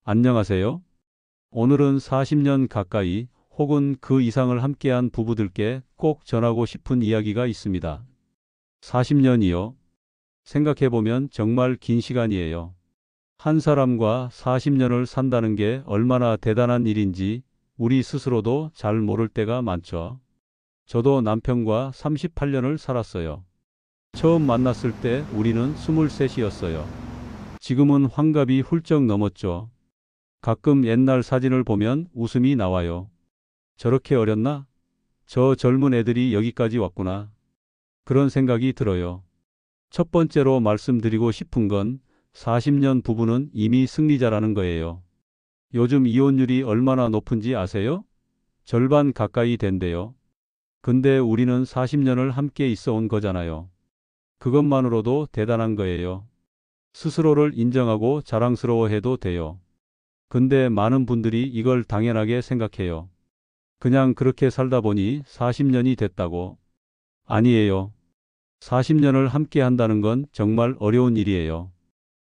안녕하세요. 오늘은 40년 가까이 혹은 그 이상을 함께한 부부들께 꼭 전하고 싶은 이야기가 있습니다. 40년이요? 생각해보면 정말 긴 시간이에요. 한 사람과 40년을 산다는 게 얼마나 대단한 일인지 우리 스스로도 잘 모를 때가 많죠. 저도 남편과 38년을 살았어요. 처음 만났을 때 우리는 23이었어요. 지금은 환갑이 훌쩍 넘었죠. 가끔 옛날 사진을 보면 웃음이 나와요. 저렇게 어렸나? 저 젊은 애들이 여기까지 왔구나. 그런 생각이 들어요. 첫 번째로 말씀드리고 싶은 건 40년 부부는 이미 승리자라는 거예요. 요즘 이혼율이 얼마나 높은지 아세요? 절반 가까이 된대요. 근데 우리는 40년을 함께 있어 온 거잖아요. 그것만으로도 대단한 거예요. 스스로를 인정하고 자랑스러워해도 돼요. 근데 많은 분들이 이걸 당연하게 생각해요. 그냥 그렇게 살다 보니 40년이 됐다고. 아니에요. 40년을 함께 한다는 건 정말 어려운 일이에요.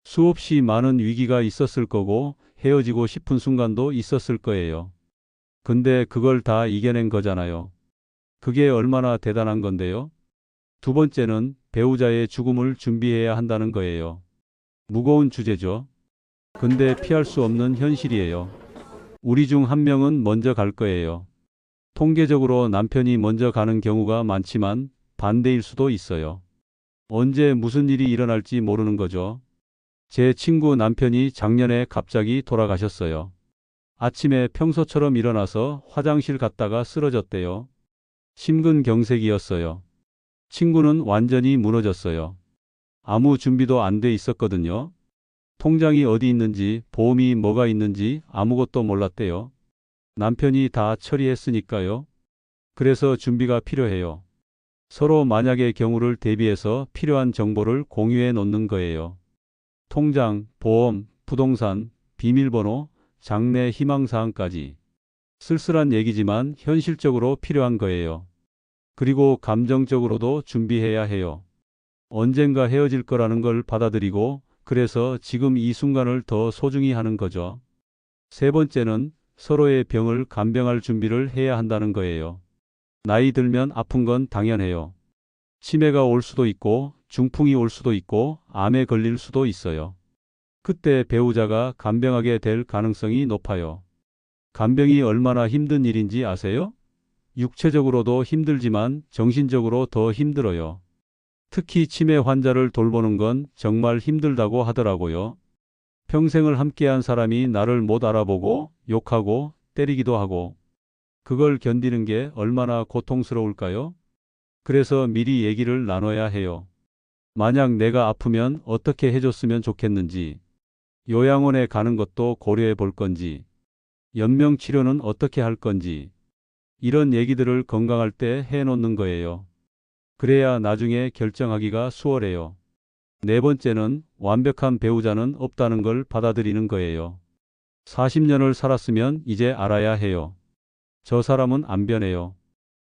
수없이 많은 위기가 있었을 거고 헤어지고 싶은 순간도 있었을 거예요. 근데 그걸 다 이겨낸 거잖아요. 그게 얼마나 대단한 건데요. 두 번째는 배우자의 죽음을 준비해야 한다는 거예요. 무거운 주제죠. 근데 피할 수 없는 현실이에요. 우리 중 한 명은 먼저 갈 거예요. 통계적으로 남편이 먼저 가는 경우가 많지만 반대일 수도 있어요. 언제 무슨 일이 일어날지 모르는 거죠. 제 친구 남편이 작년에 갑자기 돌아가셨어요. 아침에 평소처럼 일어나서 화장실 갔다가 쓰러졌대요. 심근경색이었어요. 친구는 완전히 무너졌어요. 아무 준비도 안 돼 있었거든요. 통장이 어디 있는지, 보험이 뭐가 있는지 아무것도 몰랐대요. 남편이 다 처리했으니까요. 그래서 준비가 필요해요. 서로 만약의 경우를 대비해서 필요한 정보를 공유해 놓는 거예요. 통장, 보험, 부동산, 비밀번호, 장래 희망사항까지. 쓸쓸한 얘기지만 현실적으로 필요한 거예요. 그리고 감정적으로도 준비해야 해요. 언젠가 헤어질 거라는 걸 받아들이고 그래서 지금 이 순간을 더 소중히 하는 거죠. 세 번째는 서로의 병을 간병할 준비를 해야 한다는 거예요. 나이 들면 아픈 건 당연해요. 치매가 올 수도 있고 중풍이 올 수도 있고 암에 걸릴 수도 있어요. 그때 배우자가 간병하게 될 가능성이 높아요. 간병이 얼마나 힘든 일인지 아세요? 육체적으로도 힘들지만 정신적으로 더 힘들어요. 특히 치매 환자를 돌보는 건 정말 힘들다고 하더라고요. 평생을 함께한 사람이 나를 못 알아보고 욕하고 때리기도 하고 그걸 견디는 게 얼마나 고통스러울까요? 그래서 미리 얘기를 나눠야 해요. 만약 내가 아프면 어떻게 해줬으면 좋겠는지, 요양원에 가는 것도 고려해 볼 건지, 연명 치료는 어떻게 할 건지, 이런 얘기들을 건강할 때 해놓는 거예요. 그래야 나중에 결정하기가 수월해요. 네 번째는 완벽한 배우자는 없다는 걸 받아들이는 거예요. 40년을 살았으면 이제 알아야 해요. 저 사람은 안 변해요.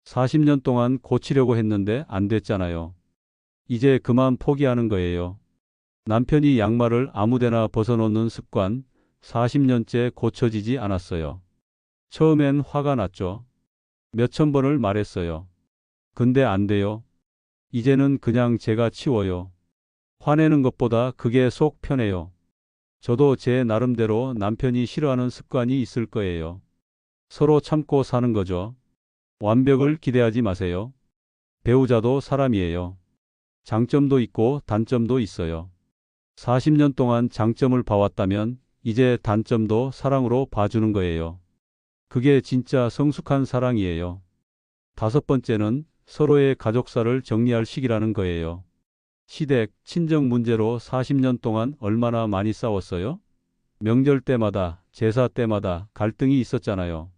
40년 동안 고치려고 했는데 안 됐잖아요. 이제 그만 포기하는 거예요. 남편이 양말을 아무데나 벗어놓는 습관 40년째 고쳐지지 않았어요. 처음엔 화가 났죠. 몇천 번을 말했어요. 근데 안 돼요. 이제는 그냥 제가 치워요. 화내는 것보다 그게 속 편해요. 저도 제 나름대로 남편이 싫어하는 습관이 있을 거예요. 서로 참고 사는 거죠. 완벽을 기대하지 마세요. 배우자도 사람이에요. 장점도 있고 단점도 있어요. 40년 동안 장점을 봐왔다면 이제 단점도 사랑으로 봐주는 거예요. 그게 진짜 성숙한 사랑이에요. 다섯 번째는 서로의 가족사를 정리할 시기라는 거예요. 시댁, 친정 문제로 40년 동안 얼마나 많이 싸웠어요? 명절 때마다, 제사 때마다 갈등이 있었잖아요.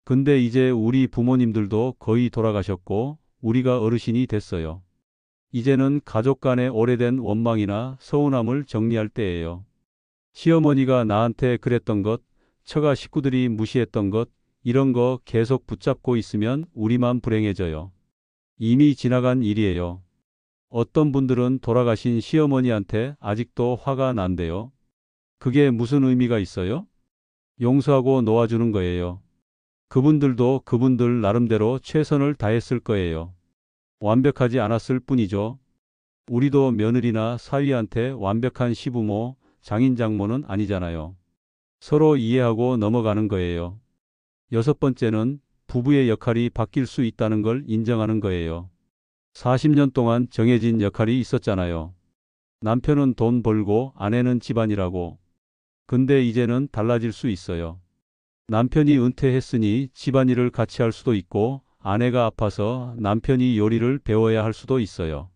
근데 이제 우리 부모님들도 거의 돌아가셨고 우리가 어르신이 됐어요. 이제는 가족 간의 오래된 원망이나 서운함을 정리할 때예요. 시어머니가 나한테 그랬던 것, 처가 식구들이 무시했던 것, 이런 거 계속 붙잡고 있으면 우리만 불행해져요. 이미 지나간 일이에요. 어떤 분들은 돌아가신 시어머니한테 아직도 화가 난대요. 그게 무슨 의미가 있어요? 용서하고 놓아주는 거예요. 그분들도 그분들 나름대로 최선을 다했을 거예요. 완벽하지 않았을 뿐이죠. 우리도 며느리나 사위한테 완벽한 시부모, 장인 장모는 아니잖아요. 서로 이해하고 넘어가는 거예요. 여섯 번째는 부부의 역할이 바뀔 수 있다는 걸 인정하는 거예요. 40년 동안 정해진 역할이 있었잖아요. 남편은 돈 벌고 아내는 집안일하고. 근데 이제는 달라질 수 있어요. 남편이 은퇴했으니 집안일을 같이 할 수도 있고 아내가 아파서 남편이 요리를 배워야 할 수도 있어요.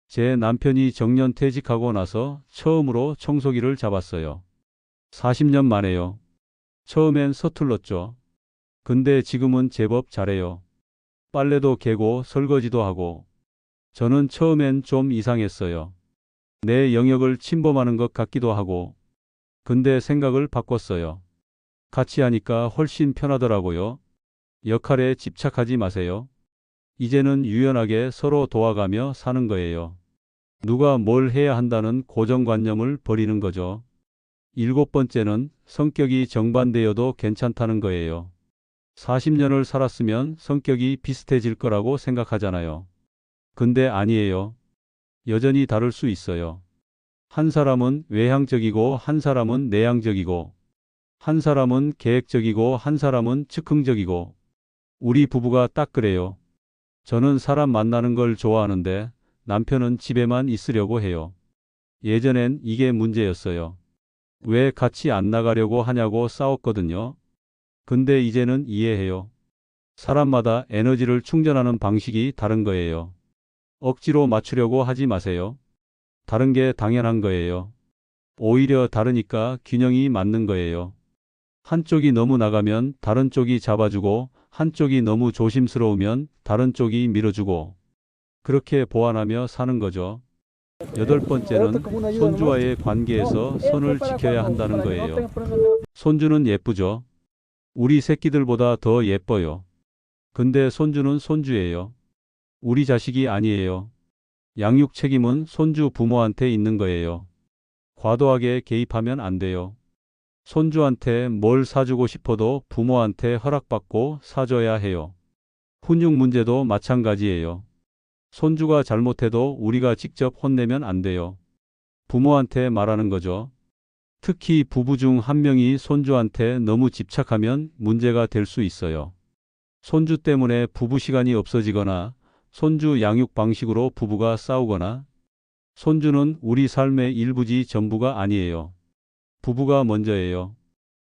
제 남편이 정년퇴직하고 나서 처음으로 청소기를 잡았어요. 40년 만에요. 처음엔 서툴렀죠. 근데 지금은 제법 잘해요. 빨래도 개고 설거지도 하고. 저는 처음엔 좀 이상했어요. 내 영역을 침범하는 것 같기도 하고. 근데 생각을 바꿨어요. 같이 하니까 훨씬 편하더라고요. 역할에 집착하지 마세요. 이제는 유연하게 서로 도와가며 사는 거예요. 누가 뭘 해야 한다는 고정관념을 버리는 거죠. 일곱 번째는 성격이 정반대여도 괜찮다는 거예요. 40년을 살았으면 성격이 비슷해질 거라고 생각하잖아요. 근데 아니에요. 여전히 다를 수 있어요. 한 사람은 외향적이고 한 사람은 내향적이고 한 사람은 계획적이고 한 사람은 즉흥적이고 우리 부부가 딱 그래요. 저는 사람 만나는 걸 좋아하는데 남편은 집에만 있으려고 해요. 예전엔 이게 문제였어요. 왜 같이 안 나가려고 하냐고 싸웠거든요. 근데 이제는 이해해요. 사람마다 에너지를 충전하는 방식이 다른 거예요. 억지로 맞추려고 하지 마세요. 다른 게 당연한 거예요. 오히려 다르니까 균형이 맞는 거예요. 한쪽이 너무 나가면 다른 쪽이 잡아주고 한쪽이 너무 조심스러우면 다른 쪽이 밀어주고 그렇게 보완하며 사는 거죠. 여덟 번째는 손주와의 관계에서 선을 지켜야 한다는 거예요. 손주는 예쁘죠. 우리 새끼들보다 더 예뻐요. 근데 손주는 손주예요. 우리 자식이 아니에요. 양육 책임은 손주 부모한테 있는 거예요. 과도하게 개입하면 안 돼요. 손주한테 뭘 사주고 싶어도 부모한테 허락받고 사줘야 해요. 훈육 문제도 마찬가지예요. 손주가 잘못해도 우리가 직접 혼내면 안 돼요. 부모한테 말하는 거죠. 특히 부부 중 한 명이 손주한테 너무 집착하면 문제가 될 수 있어요. 손주 때문에 부부 시간이 없어지거나 손주 양육 방식으로 부부가 싸우거나 손주는 우리 삶의 일부지 전부가 아니에요. 부부가 먼저예요.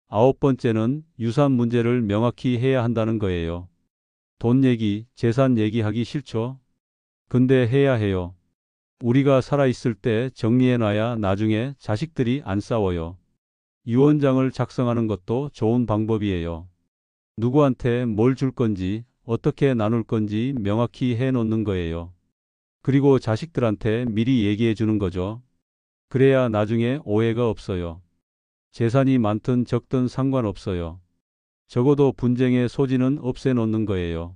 아홉 번째는 유산 문제를 명확히 해야 한다는 거예요. 돈 얘기, 재산 얘기하기 싫죠? 근데 해야 해요. 우리가 살아있을 때 정리해놔야 나중에 자식들이 안 싸워요. 유언장을 작성하는 것도 좋은 방법이에요. 누구한테 뭘 줄 건지, 어떻게 나눌 건지 명확히 해놓는 거예요. 그리고 자식들한테 미리 얘기해 주는 거죠. 그래야 나중에 오해가 없어요. 재산이 많든 적든 상관없어요. 적어도 분쟁의 소지는 없애놓는 거예요.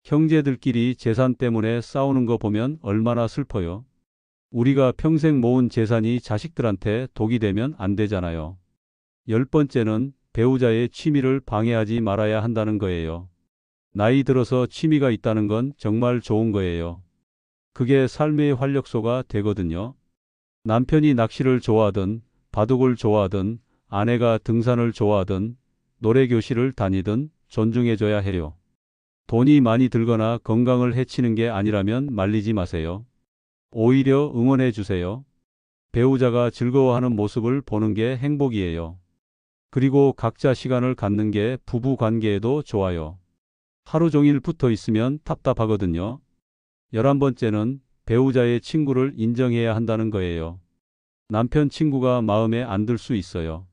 형제들끼리 재산 때문에 싸우는 거 보면 얼마나 슬퍼요. 우리가 평생 모은 재산이 자식들한테 독이 되면 안 되잖아요. 열 번째는 배우자의 취미를 방해하지 말아야 한다는 거예요. 나이 들어서 취미가 있다는 건 정말 좋은 거예요. 그게 삶의 활력소가 되거든요. 남편이 낚시를 좋아하든 바둑을 좋아하든 아내가 등산을 좋아하든 노래교실을 다니든 존중해줘야 해요. 돈이 많이 들거나 건강을 해치는 게 아니라면 말리지 마세요. 오히려 응원해 주세요. 배우자가 즐거워하는 모습을 보는 게 행복이에요. 그리고 각자 시간을 갖는 게 부부 관계에도 좋아요. 하루 종일 붙어 있으면 답답하거든요. 11번째는 배우자의 친구를 인정해야 한다는 거예요. 남편 친구가 마음에 안 들 수 있어요.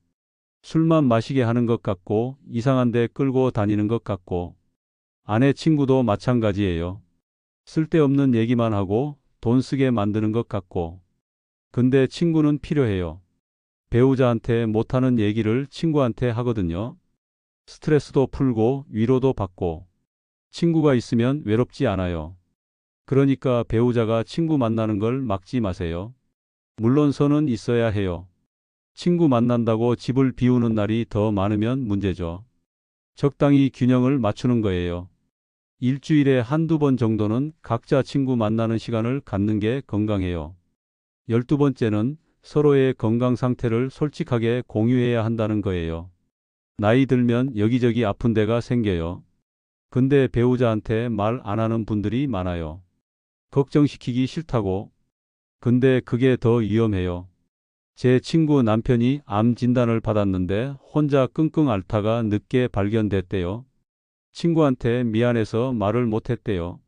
술만 마시게 하는 것 같고 이상한 데 끌고 다니는 것 같고 아내 친구도 마찬가지예요. 쓸데없는 얘기만 하고 돈 쓰게 만드는 것 같고 근데 친구는 필요해요. 배우자한테 못하는 얘기를 친구한테 하거든요. 스트레스도 풀고 위로도 받고 친구가 있으면 외롭지 않아요. 그러니까 배우자가 친구 만나는 걸 막지 마세요. 물론 선은 있어야 해요. 친구 만난다고 집을 비우는 날이 더 많으면 문제죠. 적당히 균형을 맞추는 거예요. 일주일에 한두 번 정도는 각자 친구 만나는 시간을 갖는 게 건강해요. 12번째는 서로의 건강 상태를 솔직하게 공유해야 한다는 거예요. 나이 들면 여기저기 아픈 데가 생겨요. 근데 배우자한테 말 안 하는 분들이 많아요. 걱정시키기 싫다고. 근데 그게 더 위험해요. 제 친구 남편이 암 진단을 받았는데 혼자 끙끙 앓다가 늦게 발견됐대요. 친구한테 미안해서 말을 못했대요.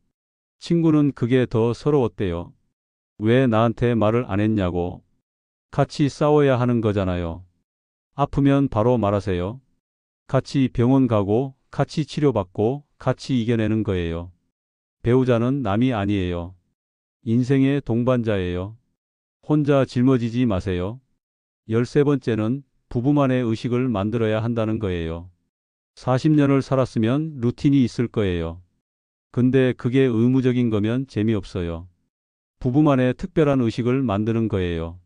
친구는 그게 더 서러웠대요. 왜 나한테 말을 안 했냐고. 같이 싸워야 하는 거잖아요. 아프면 바로 말하세요. 같이 병원 가고 같이 치료받고 같이 이겨내는 거예요. 배우자는 남이 아니에요. 인생의 동반자예요. 혼자 짊어지지 마세요. 13번째는 부부만의 의식을 만들어야 한다는 거예요. 40년을 살았으면 루틴이 있을 거예요. 근데 그게 의무적인 거면 재미없어요. 부부만의 특별한 의식을 만드는 거예요.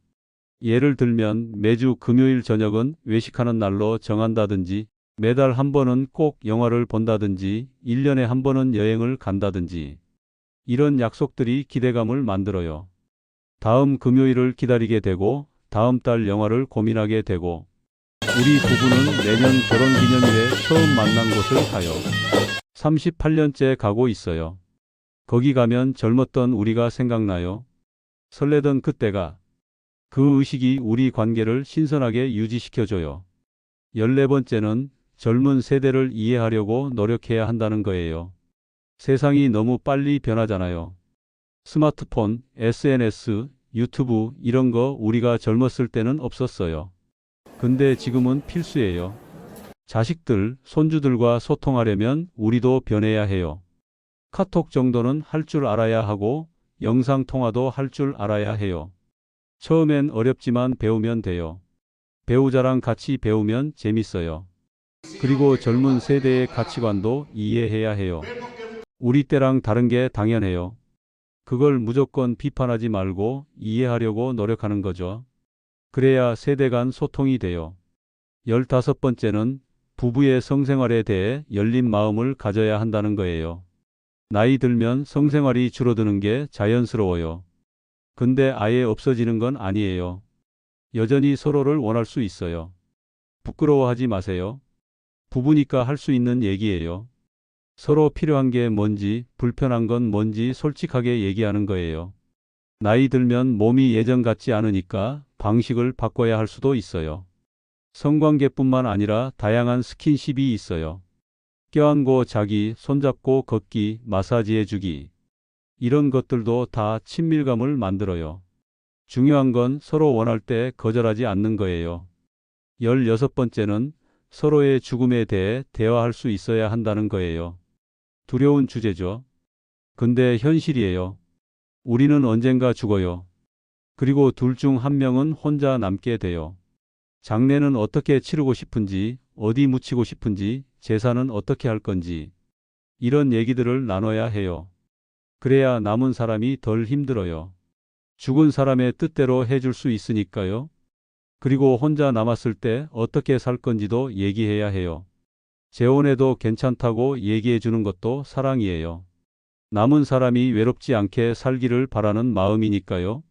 예를 들면 매주 금요일 저녁은 외식하는 날로 정한다든지, 매달 한 번은 꼭 영화를 본다든지, 1년에 한 번은 여행을 간다든지. 이런 약속들이 기대감을 만들어요. 다음 금요일을 기다리게 되고, 다음 달 영화를 고민하게 되고, 우리 부부는 내년 결혼기념일에 처음 만난 곳을 가요. 38년째 가고 있어요. 거기 가면 젊었던 우리가 생각나요. 설레던 그때가. 그 의식이 우리 관계를 신선하게 유지시켜줘요. 14번째는 젊은 세대를 이해하려고 노력해야 한다는 거예요. 세상이 너무 빨리 변하잖아요. 스마트폰, SNS, 유튜브 이런 거 우리가 젊었을 때는 없었어요. 근데 지금은 필수예요. 자식들, 손주들과 소통하려면 우리도 변해야 해요. 카톡 정도는 할 줄 알아야 하고 영상 통화도 할 줄 알아야 해요. 처음엔 어렵지만 배우면 돼요. 배우자랑 같이 배우면 재밌어요. 그리고 젊은 세대의 가치관도 이해해야 해요. 우리 때랑 다른 게 당연해요. 그걸 무조건 비판하지 말고 이해하려고 노력하는 거죠. 그래야 세대 간 소통이 돼요. 15번째는 부부의 성생활에 대해 열린 마음을 가져야 한다는 거예요. 나이 들면 성생활이 줄어드는 게 자연스러워요. 근데 아예 없어지는 건 아니에요. 여전히 서로를 원할 수 있어요. 부끄러워하지 마세요. 부부니까 할 수 있는 얘기예요. 서로 필요한 게 뭔지, 불편한 건 뭔지 솔직하게 얘기하는 거예요. 나이 들면 몸이 예전 같지 않으니까 방식을 바꿔야 할 수도 있어요. 성관계뿐만 아니라 다양한 스킨십이 있어요. 껴안고 자기, 손잡고 걷기, 마사지해주기. 이런 것들도 다 친밀감을 만들어요. 중요한 건 서로 원할 때 거절하지 않는 거예요. 16번째는 서로의 죽음에 대해 대화할 수 있어야 한다는 거예요. 두려운 주제죠. 근데 현실이에요. 우리는 언젠가 죽어요. 그리고 둘 중 한 명은 혼자 남게 돼요. 장례는 어떻게 치르고 싶은지, 어디 묻히고 싶은지, 제사는 어떻게 할 건지. 이런 얘기들을 나눠야 해요. 그래야 남은 사람이 덜 힘들어요. 죽은 사람의 뜻대로 해줄 수 있으니까요. 그리고 혼자 남았을 때 어떻게 살 건지도 얘기해야 해요. 재혼해도 괜찮다고 얘기해 주는 것도 사랑이에요. 남은 사람이 외롭지 않게 살기를 바라는 마음이니까요.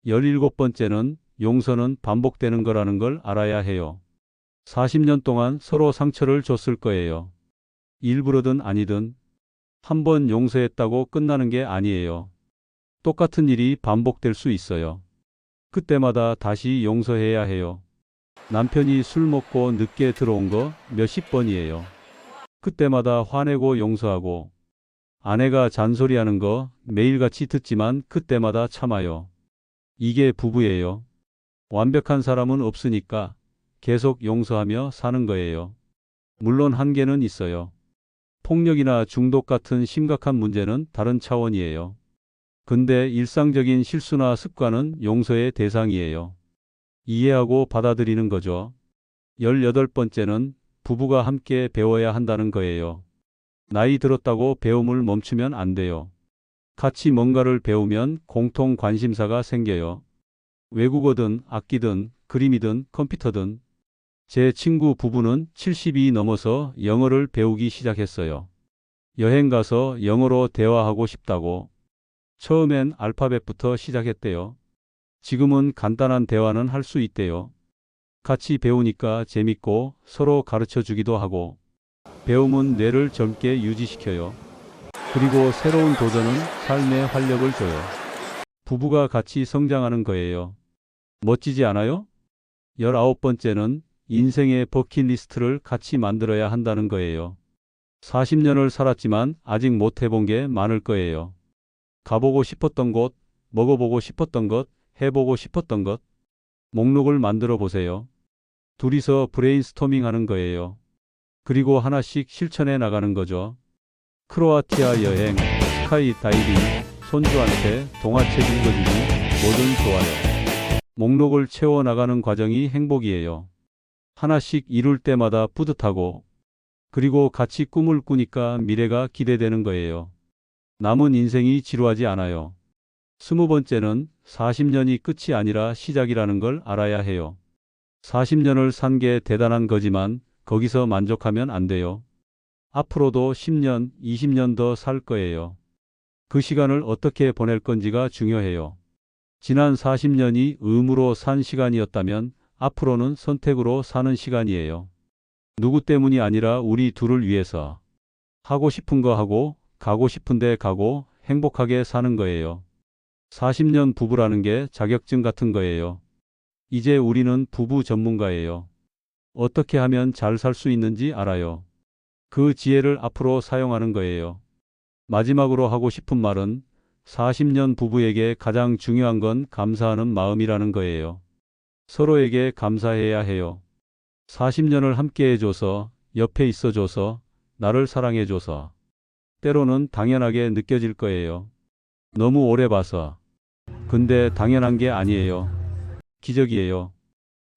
17번째는 용서는 반복되는 거라는 걸 알아야 해요. 40년 동안 서로 상처를 줬을 거예요. 일부러든 아니든 한 번 용서했다고 끝나는 게 아니에요. 똑같은 일이 반복될 수 있어요. 그때마다 다시 용서해야 해요. 남편이 술 먹고 늦게 들어온 거 몇십 번이에요. 그때마다 화내고 용서하고, 아내가 잔소리하는 거 매일같이 듣지만 그때마다 참아요. 이게 부부예요. 완벽한 사람은 없으니까 계속 용서하며 사는 거예요. 물론 한계는 있어요. 폭력이나 중독 같은 심각한 문제는 다른 차원이에요. 근데 일상적인 실수나 습관은 용서의 대상이에요. 이해하고 받아들이는 거죠. 18번째는 부부가 함께 배워야 한다는 거예요. 나이 들었다고 배움을 멈추면 안 돼요. 같이 뭔가를 배우면 공통 관심사가 생겨요. 외국어든 악기든 그림이든 컴퓨터든. 제 친구 부부는 70이 넘어서 영어를 배우기 시작했어요. 여행 가서 영어로 대화하고 싶다고. 처음엔 알파벳부터 시작했대요. 지금은 간단한 대화는 할 수 있대요. 같이 배우니까 재밌고 서로 가르쳐 주기도 하고. 배움은 뇌를 젊게 유지시켜요. 그리고 새로운 도전은 삶의 활력을 줘요. 부부가 같이 성장하는 거예요. 멋지지 않아요? 19번째는 인생의 버킷리스트를 같이 만들어야 한다는 거예요. 40년을 살았지만 아직 못 해본 게 많을 거예요. 가보고 싶었던 곳, 먹어보고 싶었던 것, 해보고 싶었던 것. 목록을 만들어 보세요. 둘이서 브레인스토밍 하는 거예요. 그리고 하나씩 실천해 나가는 거죠. 크로아티아 여행, 스카이 다이빙, 손주한테 동화책 읽어주기, 뭐든 좋아요. 목록을 채워 나가는 과정이 행복이에요. 하나씩 이룰 때마다 뿌듯하고, 그리고 같이 꿈을 꾸니까 미래가 기대되는 거예요. 남은 인생이 지루하지 않아요. 20번째는 40년이 끝이 아니라 시작이라는 걸 알아야 해요. 40년을 산 게 대단한 거지만 거기서 만족하면 안 돼요. 앞으로도 10년, 20년 더 살 거예요. 그 시간을 어떻게 보낼 건지가 중요해요. 지난 40년이 의무로 산 시간이었다면 앞으로는 선택으로 사는 시간이에요. 누구 때문이 아니라 우리 둘을 위해서. 하고 싶은 거 하고, 가고 싶은 데 가고, 행복하게 사는 거예요. 40년 부부라는 게 자격증 같은 거예요. 이제 우리는 부부 전문가예요. 어떻게 하면 잘 살 수 있는지 알아요. 그 지혜를 앞으로 사용하는 거예요. 마지막으로 하고 싶은 말은 40년 부부에게 가장 중요한 건 감사하는 마음이라는 거예요. 서로에게 감사해야 해요. 40년을 함께 해줘서, 옆에 있어줘서, 나를 사랑해줘서. 때로는 당연하게 느껴질 거예요. 너무 오래 봐서. 근데 당연한 게 아니에요. 기적이에요.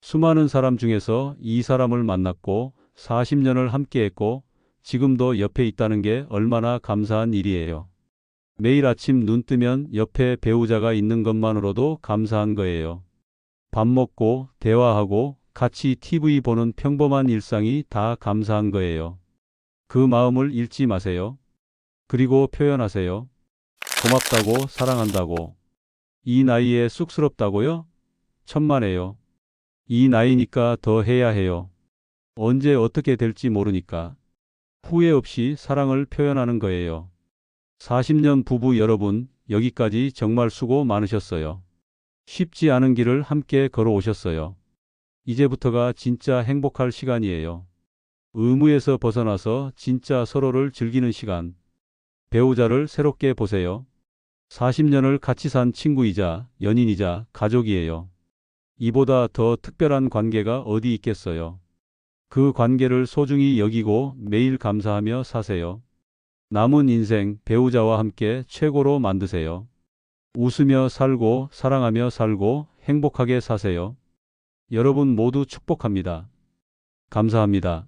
수많은 사람 중에서 이 사람을 만났고 40년을 함께 했고 지금도 옆에 있다는 게 얼마나 감사한 일이에요. 매일 아침 눈 뜨면 옆에 배우자가 있는 것만으로도 감사한 거예요. 밥 먹고 대화하고 같이 TV 보는 평범한 일상이 다 감사한 거예요. 그 마음을 잃지 마세요. 그리고 표현하세요. 고맙다고, 사랑한다고. 이 나이에 쑥스럽다고요? 천만에요. 이 나이니까 더 해야 해요. 언제 어떻게 될지 모르니까. 후회 없이 사랑을 표현하는 거예요. 40년 부부 여러분, 여기까지 정말 수고 많으셨어요. 쉽지 않은 길을 함께 걸어오셨어요. 이제부터가 진짜 행복할 시간이에요. 의무에서 벗어나서 진짜 서로를 즐기는 시간. 배우자를 새롭게 보세요. 40년을 같이 산 친구이자 연인이자 가족이에요. 이보다 더 특별한 관계가 어디 있겠어요. 그 관계를 소중히 여기고 매일 감사하며 사세요. 남은 인생 배우자와 함께 최고로 만드세요. 웃으며 살고 사랑하며 살고 행복하게 사세요. 여러분 모두 축복합니다. 감사합니다.